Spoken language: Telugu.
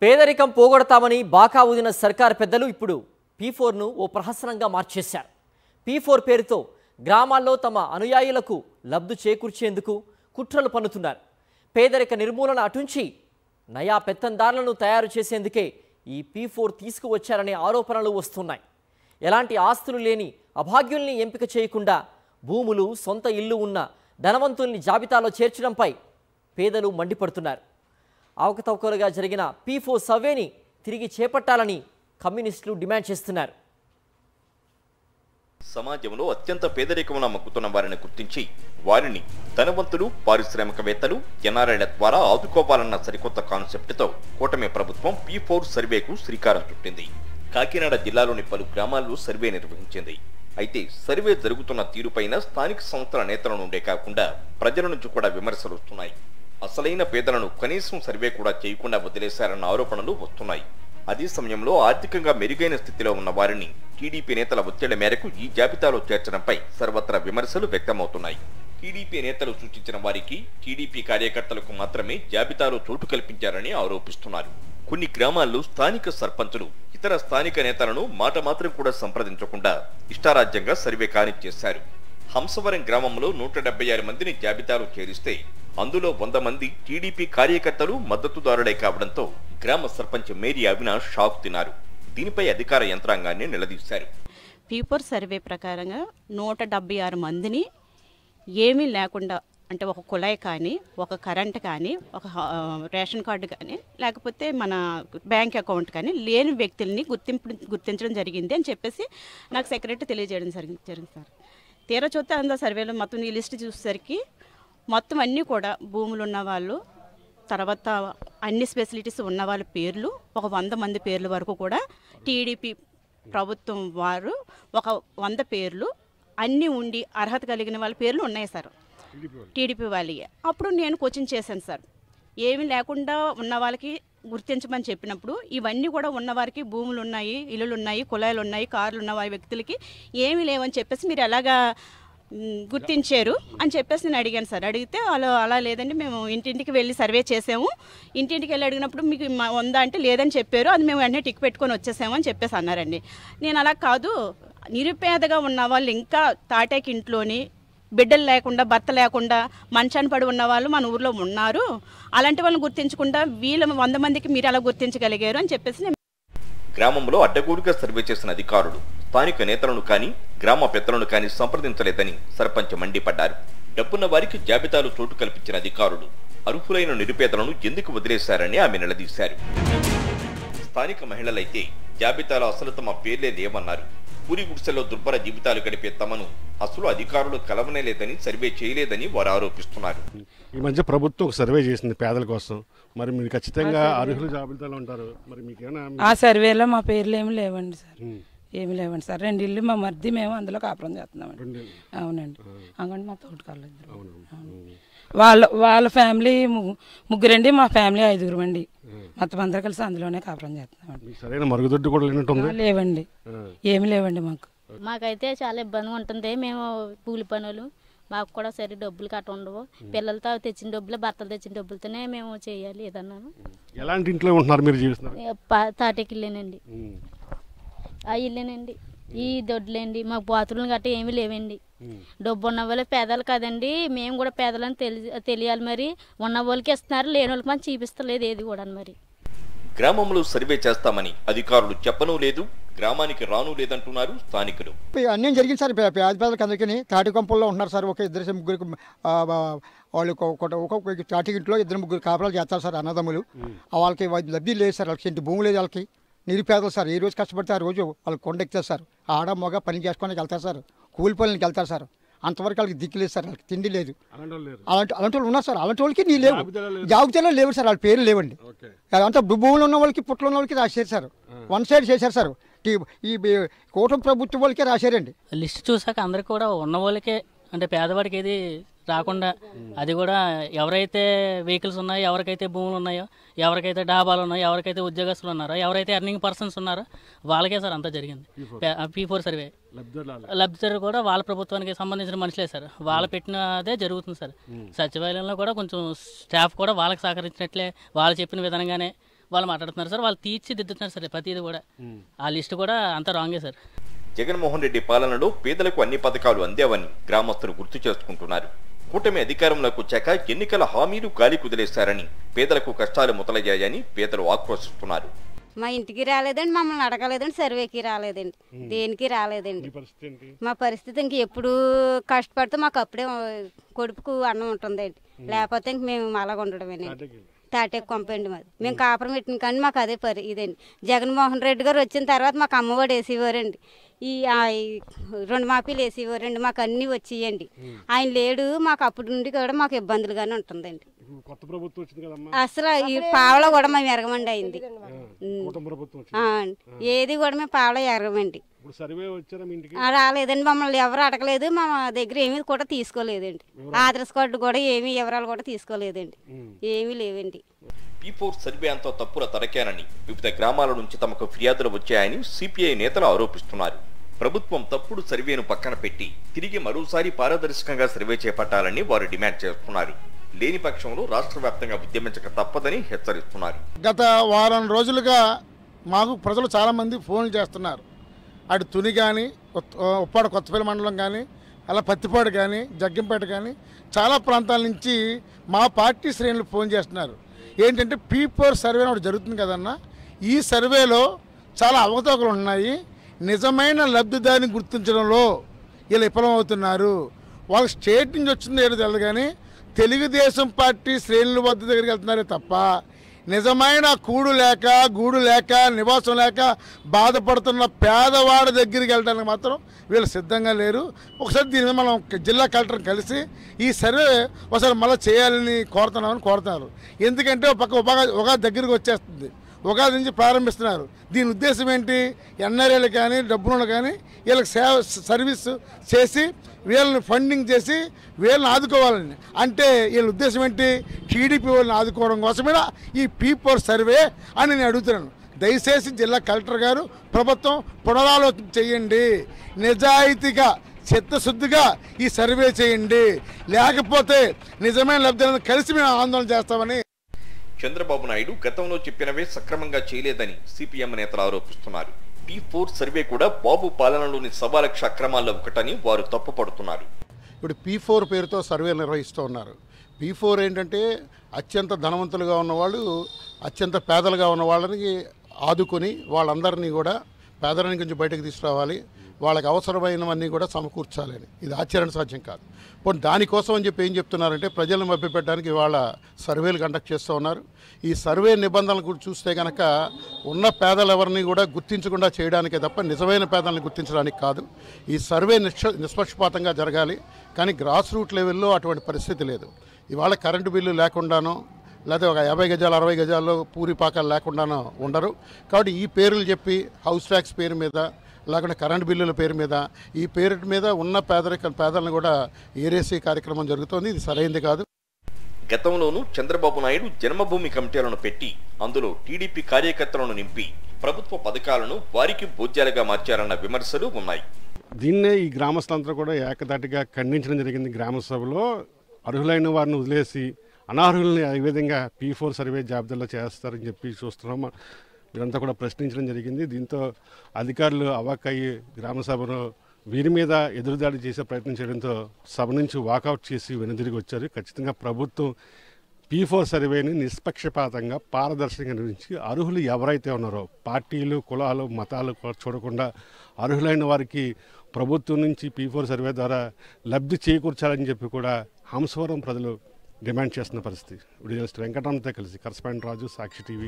పేదరికం పోగొడతామని బాకా ఊదిన సర్కార్ పెద్దలు ఇప్పుడు P4ను ఓ ప్రహసనంగా మార్చేశారు. P4 పేరుతో గ్రామాల్లో తమ అనుయాయులకు లబ్ధి చేకూర్చేందుకు కుట్రలు పన్నుతున్నారు. పేదరిక నిర్మూలన అటుంచి నయా పెత్తందారులను తయారు చేసేందుకే ఈ P4 తీసుకువచ్చారనే ఆరోపణలు వస్తున్నాయి. ఎలాంటి ఆస్తులు లేని అభాగ్యుల్ని ఎంపిక చేయకుండా భూములు, సొంత ఇల్లు ఉన్న ధనవంతుల్ని జాబితాలో చేర్చడంపై పేదలు మండిపడుతున్నారు. అవకతవకలుగా జరిగిన P4 సర్వేని తిరిగి చేపట్టాలని కమ్యూనిస్టులు డిమాండ్ చేస్తున్నారు. సమాజంలో అత్యంత పేదరికంలో మగ్గుతున్న వారిని గుర్తించి వారిని ధనవంతులు, పారిశ్రామికవేత్తలు, ఎన్ఆర్ఐల ద్వారా ఆదుకోవాలన్న సరికొత్త కాన్సెప్ట్తో కూటమి ప్రభుత్వం P4 సర్వేకు శ్రీకారం చుట్టింది. కాకినాడ జిల్లాలోని పలు గ్రామాల్లో సర్వే నిర్వహించింది. అయితే సర్వే జరుగుతున్న తీరుపైన స్థానిక సంస్థల నేతల నుండే కాకుండా ప్రజల నుంచి కూడా విమర్శలు వస్తున్నాయి. అసలైన పేదలను కనీసం సర్వే కూడా చేయకుండా వదిలేశారన్న ఆరోపణలు వస్తున్నాయి. అదే సమయంలో ఆర్థికంగా మెరుగైన స్థితిలో ఉన్న వారిని టీడీపీ నేతల ఒత్తిళ్ల మేరకు ఈ జాబితాలో చేర్చడంపై సర్వత్రా విమర్శలు వ్యక్తమవుతున్నాయి. టీడీపీ నేతలు సూచించిన వారికి టీడీపీ కార్యకర్తలకు మాత్రమే జాబితాలో చోటు కల్పించారని ఆరోపిస్తున్నారు. కొన్ని గ్రామాల్లో స్థానిక సర్పంచులు ఇతర స్థానిక నేతలను మాట మాత్రం కూడా సంప్రదించకుండా ఇష్టారాజ్యంగా సర్వే కానిచ్చేశారు. హంసవరం గ్రామంలో 176 మందిని జాబితాలో చేరిస్తే అందులో 100 మంది టీడీపీ కార్యకర్తలు, మద్దతుదారులే కావడంతో గ్రామ సర్పంచ్ మేరీ అవినాష్ షాక్ తిన్నారు. దీనిపై అధికార యంత్రాంగాన్ని నిలదీశారు. P4 సర్వే ప్రకారంగా 176 మందిని ఏమీ లేకుండా, అంటే ఒక కుళాయి కానీ, ఒక కరెంట్ కానీ, ఒక రేషన్ కార్డు కానీ, లేకపోతే మన బ్యాంక్ అకౌంట్ కానీ లేని వ్యక్తుల్ని గుర్తించడం జరిగింది అని చెప్పేసి నాకు సెక్రటరీ తెలియజేయడం జరిగింది సార్. తీరా చూస్తే అందులో సర్వేలో మొత్తం ఈ లిస్ట్ చూసేసరికి మొత్తం అన్నీ కూడా భూములు ఉన్నవాళ్ళు, తర్వాత అన్ని ఫెసిలిటీస్ ఉన్న వాళ్ళ పేర్లు, ఒక 100 మంది పేర్ల వరకు కూడా టీడీపీ ప్రభుత్వం వారు ఒక 100 పేర్లు అన్నీ ఉండి అర్హత కలిగిన వాళ్ళ పేర్లు ఉన్నాయి సార్, టీడీపీ వాళ్ళకి. అప్పుడు నేను కోచింగ్ చేశాను సార్. ఏమీ లేకుండా ఉన్న వాళ్ళకి గుర్తించమని చెప్పినప్పుడు ఇవన్నీ కూడా ఉన్నవారికి భూములు ఉన్నాయి, ఇల్లులు ఉన్నాయి, కుళాయిలు ఉన్నాయి, కార్లు ఉన్న వారి వ్యక్తులకి ఏమీ లేవని చెప్పేసి మీరు ఎలాగా గుర్తించారు అని చెప్పేసి నేను అడిగాను సార్. అడిగితే వాళ్ళు అలా లేదండి, మేము ఇంటింటికి వెళ్ళి సర్వే చేసాము, ఇంటింటికి వెళ్ళి అడిగినప్పుడు మీకు ఉందా అంటే లేదని చెప్పారు, అది మేము వెంటనే టిక్ పెట్టుకొని వచ్చేసాము అని చెప్పేసి అన్నారండి. నేను అలా కాదు, నిరుపేదగా ఉన్న వాళ్ళు ఇంకా తాటాకి ఇంట్లోని బిడ్డలు లేకుండా, భర్త లేకుండా మంచాన్ని పడి ఉన్న వాళ్ళు మన ఊర్లో ఉన్నారు. అలాంటి వాళ్ళని గుర్తించకుండా వీళ్ళ 100 మందికి మీరు అలా గుర్తించగలిగారు అని చెప్పేసి గ్రామంలో అడ్డగోలుగా సర్వే చేసిన అధికారులు స్థానిక నేతలను కానీ, గ్రామ పెద్దలను కానీ సంప్రదించలేదని సర్పంచ్ మండిపడ్డారు. డబ్బున్న వారికి జాబితాలో చోటు కల్పించిన అధికారులు అర్హులైన నిరుపేదలను ఎందుకు వదిలేశారని ఆమె నిలదీశారు. స్థానిక మహిళలైతే జాబితాలో అసలు తమ పేర్లే లేవన్నారు. పూరి గుడిసెల్లో దుర్భర జీవితాలు గడిపే తమను అసలు అధికారులు కలవనే లేదని, సర్వే చేయలేదని వారు ఆరోపిస్తున్నారు. ఈ మధ్య ప్రభుత్వం ఒక సర్వే చేసింది పేదల కోసం. మరి మీరు ఖచ్చితంగా అర్హుల జాబితాలో ఉంటారు. మరి మీకేనా ఆ సర్వేలో మా పేర్లు ఏమి లేవండి సార్, ఏమి లేవండి సార్. 2 ఇల్లు మా మర్ది, మేము అందులో కాపురం చేస్తున్నామండి. అవునండి, అందుకని మా తోటకాళ్ళు వాళ్ళ ఫ్యామిలీ ముగ్గురండి, మా ఫ్యామిలీ 5గురు అండి. మొత్తం అందరూ కలిసి అందులోనే కాపురం చేస్తున్నామండి. సరైన మరుగుదొడ్డి కూడా లేవండి, ఏమి లేవండి. మాకైతే చాలా ఇబ్బందిగా ఉంటుంది. మేము కూలి పనులు, మాకు కూడా సరే డబ్బులు కట్ట ఉండవు. పిల్లలతో తెచ్చిన డబ్బులు, భర్తలు తెచ్చిన డబ్బులతోనే మేము చేయాలి ఏదన్నాను. ఎలాంటి ఇంట్లో ఉంటున్నారు మీరు జీవిస్తున్నారు? తాటకి ఇల్లేనండి, ఆ ఇల్లేనండి, ఈ దొడ్లేండి. మాకు బాత్రూమ్లు గట్ట ఏమీ లేవండి. డబ్బు ఉన్న వాళ్ళు పేదలు కదండి, మేము కూడా పేదలని తెలియాలి. మరి ఉన్న వాళ్ళకి ఇస్తున్నారు, లేని వాళ్ళకి మనం చూపిస్తలేదు ఏది కూడా. మరి గ్రామంలో సర్వే చేస్తామని అధికారులు చెప్పనూ లేదు, గ్రామానికి రాను లేదంటున్నారు స్థానికులు. అన్యం జరిగింది సార్. పేదలకు అందరికీ తాటి కొంపల్లో ఉన్నారు సార్. ఒక 2-3 వాళ్ళు ఒక్కొక్క తాటి ఇంట్లో 2-3 కాపురాలు చేస్తారు సార్, అన్నదమ్ములు. వాళ్ళకి లబ్ధి లేదు సార్, వాళ్ళకి ఇంటి భూమి లేదు. వాళ్ళకి నిరుపేదలు సార్. ఏ రోజు కష్టపడితే ఆ రోజు వాళ్ళు కొండెక్కుతారు సార్. ఆడ మగ పని చేసుకోవడానికి వెళ్తారు సార్, కూలి పనులకి వెళ్తారు సార్. అంతవరకు వాళ్ళకి దిక్కు లేదు సార్, వాళ్ళకి తిండి లేదు. అలాంటి వాళ్ళు ఉన్నారు సార్. అలాంటి వాళ్ళకి నీ లేవు, జాబితాలో లేవు సార్, వాళ్ళ పేరు లేవండి. అంతా భూములు ఉన్న వాళ్ళకి, పుట్లు ఉన్న వాళ్ళకి రాశారు సార్. 1 సైడ్ చేశారు సార్. ఈ కూటమి ప్రభుత్వం వాళ్ళకే రాశారండి. లిస్ట్ చూసాక అందరికి కూడా ఉన్న వాళ్ళకే, అంటే పేదవాడికి ఏది రాకుండా, అది కూడా ఎవరైతే వెహికల్స్ ఉన్నాయో, ఎవరికైతే భూములు ఉన్నాయో, ఎవరికైతే డాబాలు ఉన్నాయో, ఎవరికైతే ఉద్యోగస్తులు ఉన్నారో, ఎవరైతే ఎర్నింగ్ పర్సన్స్ ఉన్నారో వాళ్ళకే సార్ అంతా జరిగింది. P4 సర్వే లబ్ధిదారు కూడా వాళ్ళ ప్రభుత్వానికి సంబంధించిన మనుషులే సార్. వాళ్ళు పెట్టినదే జరుగుతుంది సార్. సచివాలయంలో కూడా కొంచెం స్టాఫ్ కూడా వాళ్ళకి సహకరించినట్లే, వాళ్ళు చెప్పిన విధంగానే వాళ్ళు మాట్లాడుతున్నారు సార్. వాళ్ళు తీర్చిదిద్దుతున్నారు సార్ ప్రతిదీ కూడా. ఆ లిస్ట్ కూడా అంతా రాంగే సార్. జగన్మోహన్ రెడ్డి పాలనలో పేదలకు అన్ని పథకాలు అందేవని గ్రామస్తులు గుర్తు చేసుకుంటున్నారు. కూటమి అధికారంలోకి వచ్చాక ఎన్నికల హామీలు గాలి కుదిలేశారని, పేదలకు కష్టాలు మొదలయ్యాయని పేదలు ఆక్రోశిస్తున్నారు. మా ఇంటికి రాలేదండి, మమ్మల్ని అడగలేదండి, సర్వేకి రాలేదండి, దేనికి రాలేదండి. మా పరిస్థితి ఇంక ఎప్పుడు కష్టపడితే మాకు అప్పుడే కొడుపుకు అన్నం ఉంటుందండి, లేకపోతే ఇంక మేము అలాగ ఉండడమేనండి. తాటే కొంపండి మాది. మేము కాపురం పెట్టిన కానీ మాకు అదే ఇదండి. జగన్మోహన్ రెడ్డి గారు వచ్చిన తర్వాత మాకు అమ్మఒడి వేసేవారండి, ఈ 2 మాఫీలు వేసేవారండి, మాకు అన్నీ వచ్చేయండి. ఆయన లేడు, మాకు అప్పటి నుండి కూడా మాకు ఇబ్బందులుగానే ఉంటుందండి. అసలు ఈ పావలో కూడా మేము ఎరగమండి అయింది, ఏది కూడా మేము పావలో ఎరగమండి. రాలేదండి, మమ్మల్ని ఎవరు అడగలేదు, మా దగ్గర ఏమీ కూడా తీసుకోలేదండి. ఆధార్ కార్డు కూడా ఏమీ వివరాలు కూడా తీసుకోలేదండి, ఏమీ లేవండి. P4 సర్వే అంతా తప్పుల తరకేనని వివిధ గ్రామాల నుంచి తమకు ఫిర్యాదులు వచ్చాయని సిపిఐ నేతలు ఆరోపిస్తున్నారు. ప్రభుత్వం తప్పుడు సర్వేను పక్కన పెట్టి తిరిగి మరోసారి పారదర్శకంగా సర్వే చేపట్టాలని వారు డిమాండ్ చేస్తున్నారు. లేని పక్షంలో రాష్ట్ర వ్యాప్తంగా ఉద్యమించక తప్పదని హెచ్చరిస్తున్నారు. గత వారం రోజులుగా మాకు ప్రజలు చాలామంది ఫోన్లు చేస్తున్నారు. అటు తుని కానీ, ఉప్పాడ కొత్తపల్లి మండలం కానీ, అలా పత్తిపాడు కానీ, జగ్గంపేట కానీ చాలా ప్రాంతాల నుంచి మా పార్టీ శ్రేణులు ఫోన్ చేస్తున్నారు. ఏంటంటే P4 సర్వే ఒకటి జరుగుతుంది కదన్నా, ఈ సర్వేలో చాలా అవకతవకలు ఉన్నాయి, నిజమైన లబ్ధిదారిని గుర్తించడంలో వీళ్ళు విఫలమవుతున్నారు. వాళ్ళు స్టేట్ నుంచి వచ్చిందో ఏదో తెలియదు కానీ తెలుగుదేశం పార్టీ శ్రేణుల వద్ద దగ్గరికి వెళ్తున్నారే తప్ప నిజమైన కూడు లేక, గూడు లేక, నివాసం లేక బాధపడుతున్న పేదవాడి దగ్గరికి వెళ్ళడానికి మాత్రం వీళ్ళు సిద్ధంగా లేరు. ఒకసారి దీని మీద మనం జిల్లా కలెక్టర్ని కలిసి ఈ సర్వే ఒకసారి మళ్ళీ చేయాలని కోరుతున్నారు. ఎందుకంటే ఒక పక్క ఉగాది దగ్గరికి వచ్చేస్తుంది, ఉగాది నుంచి ప్రారంభిస్తున్నారు. దీని ఉద్దేశం ఏంటి? ఎన్ఆర్ఐలు కానీ, డబ్బులు కానీ వీళ్ళకి సర్వీస్ చేసి వీళ్ళని ఫండింగ్ చేసి వీళ్ళని ఆదుకోవాలని. అంటే వీళ్ళ ఉద్దేశం ఏంటి? టీడీపీ వాళ్ళని ఆదుకోవడం కోసమే ఈ P4 సర్వే అని నేను అడుగుతున్నాను. దయచేసి జిల్లా కలెక్టర్ గారు, ప్రభుత్వం పునరాలోచన చేయండి, నిజాయితీగా చిత్తశుద్ధిగా ఈ సర్వే చేయండి, లేకపోతే నిజమైన లబ్ధిదారులను కలిసి మేము ఆందోళన చేస్తామని. చంద్రబాబు నాయుడు గతంలో చెప్పినవే సక్రమంగా చేయలేదని సిపిఎం నేతలు ఆరోపిస్తున్నారు. P4 సర్వే కూడా బాబు పాలనలోని 1,00,000 అక్రమాల్లో ఒకటని వారు తప్పుపడుతున్నారు. ఇప్పుడు P4 పేరుతో సర్వేలు నిర్వహిస్తూ ఉన్నారు. P4 ఏంటంటే అత్యంత ధనవంతులుగా ఉన్నవాళ్ళు, అత్యంత పేదలుగా ఉన్న వాళ్ళని ఆదుకొని వాళ్ళందరినీ కూడా పేదరికం నుంచి బయటకు తీసుకురావాలి, వాళ్ళకి అవసరమైనవన్నీ కూడా సమకూర్చాలని. ఇది ఆచరణ సాధ్యం కాదు. పోనీ దానికోసం అని చెప్పి ఏం చెప్తున్నారంటే ప్రజలను మభ్యపెట్టడానికి వాళ్ళ సర్వేలు కండక్ట్ చేస్తూ ఉన్నారు. ఈ సర్వే నిబంధనలు కూడా చూస్తే కనుక ఉన్న పేదలు ఎవరిని కూడా గుర్తించకుండా చేయడానికే తప్ప నిజమైన పేదలను గుర్తించడానికి కాదు. ఈ సర్వే నిష్పక్షపాతంగా జరగాలి, కానీ గ్రాస్ రూట్ లెవెల్లో అటువంటి పరిస్థితి లేదు. ఇవాళ కరెంటు బిల్లు లేకుండానో లేకపోతే ఒక 50 గజాలు 60 గజాల్లో పూరిపాకాలు లేకుండానో ఉండరు. కాబట్టి ఈ పేర్లు చెప్పి హౌస్ ట్యాక్స్ పేరు మీద, లేకుంటే కరెంటు బిల్లుల పేరు మీద, ఈ పేరు మీద ఉన్న పేదలను కూడా ఏరేసీ కార్యక్రమం జరుగుతోంది. ఇది సరైనది కాదు. గతంలోనూ చంద్రబాబు నాయుడు జన్మభూమి కమిటీలను పెట్టి అందులో టీడీపీ కార్యకర్తలను నింపి ప్రభుత్వ పథకాలను వారికి భోజ్యాలుగా మార్చారన్న విమర్శలు ఉన్నాయి. దీన్నే ఈ గ్రామస్తులంతా కూడా ఏకదాటిగా ఖండించడం జరిగింది. గ్రామ సభలో అర్హులైన వారిని వదిలేసి అనర్హుల్ని ఏ విధంగా P4 సర్వే జాబితాలో చేస్తారని చెప్పి చూస్తున్నాం. వీరంతా కూడా ప్రశ్నించడం జరిగింది. దీంతో అధికారులు అవాక్కయ్యి గ్రామ సభలో వీరి మీద ఎదురుదాడి చేసే ప్రయత్నం చేయడంతో సభ నుంచి వాకౌట్ చేసి వెనుదిరిగి వచ్చారు. ఖచ్చితంగా ప్రభుత్వం P4 సర్వేని నిష్పక్షపాతంగా పారదర్శకంగా నిర్వహించి అర్హులు ఎవరైతే ఉన్నారో పార్టీలు, కులాలు, మతాలు చూడకుండా అర్హులైన వారికి ప్రభుత్వం నుంచి P4 సర్వే ద్వారా లబ్ధి చేకూర్చాలని చెప్పి కూడా హంసవరం ప్రజలు డిమాండ్ చేస్తున్న పరిస్థితి. జర్నలిస్ట్ వెంకటరామతో కలిసి కరస్పాండెంట్ రాజు, సాక్షి టీవీ.